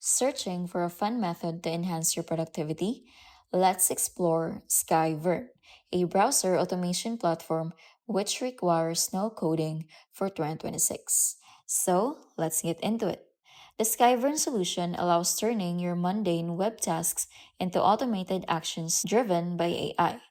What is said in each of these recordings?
Searching for a fun method to enhance your productivity? Let's explore Skyvern, a browser automation platform which requires no coding for 2026. So, let's get into it. The Skyvern solution allows turning your mundane web tasks into automated actions driven by AI.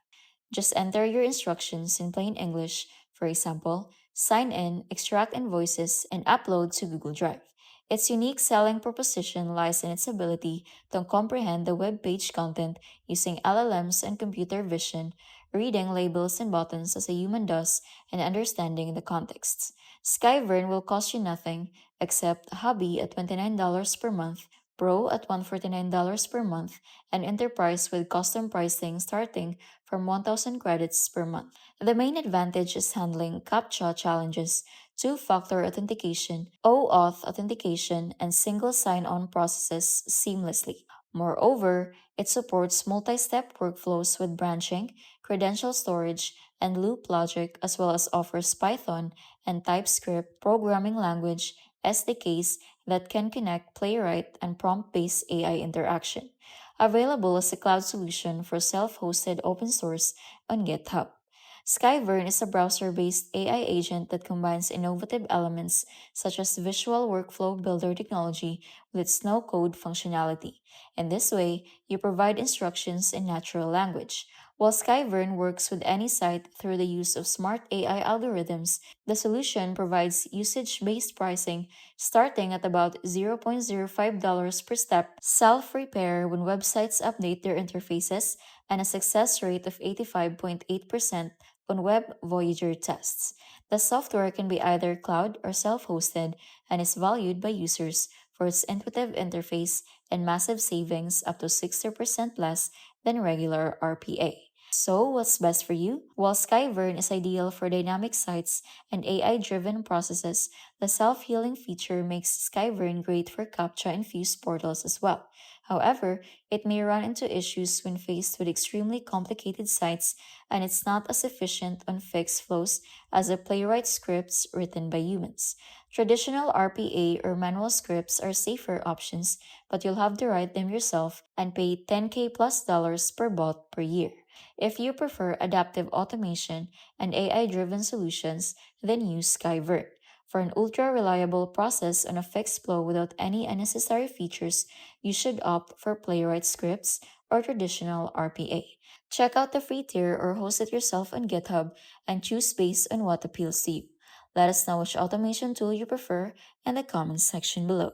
Just enter your instructions in plain English, for example, sign in, extract invoices, and upload to Google Drive. Its unique selling proposition lies in its ability to comprehend the web page content using LLMs and computer vision, reading labels and buttons as a human does, and understanding the contexts. Skyvern will cost you nothing except Hobby at $29 per month, Pro at $149 per month, and Enterprise with custom pricing starting from 1,000 credits per month. The main advantage is handling CAPTCHA challenges, two-factor authentication, OAuth authentication, and single sign-on processes seamlessly. Moreover, it supports multi-step workflows with branching, credential storage, and loop logic, as well as offers Python and TypeScript programming language SDKs that can connect Playwright and prompt-based AI interaction. Available as a cloud solution for self-hosted open source on GitHub. Skyvern is a browser-based AI agent that combines innovative elements such as visual workflow builder technology with its no-code functionality. In this way, you provide instructions in natural language. While Skyvern works with any site through the use of smart AI algorithms, the solution provides usage-based pricing starting at about $0.05 per step, self-repair when websites update their interfaces, and a success rate of 85.8% on Web Voyager tests. The software can be either cloud or self-hosted and is valued by users for its intuitive interface and massive savings up to 60% less than regular RPA. So, what's best for you? While Skyvern is ideal for dynamic sites and AI driven processes, the self healing feature makes Skyvern great for CAPTCHA infused portals as well. However, it may run into issues when faced with extremely complicated sites, and it's not as efficient on fixed flows as the Playwright scripts written by humans. Traditional RPA or manual scripts are safer options, but you'll have to write them yourself and pay 10K plus dollars per bot per year. If you prefer adaptive automation and AI driven solutions, then use Skyvert. For an ultra reliable process on a fixed flow without any unnecessary features, you should opt for Playwright scripts or traditional RPA. Check out the free tier or host it yourself on GitHub and choose based on what appeals to you. Let us know which automation tool you prefer in the comments section below.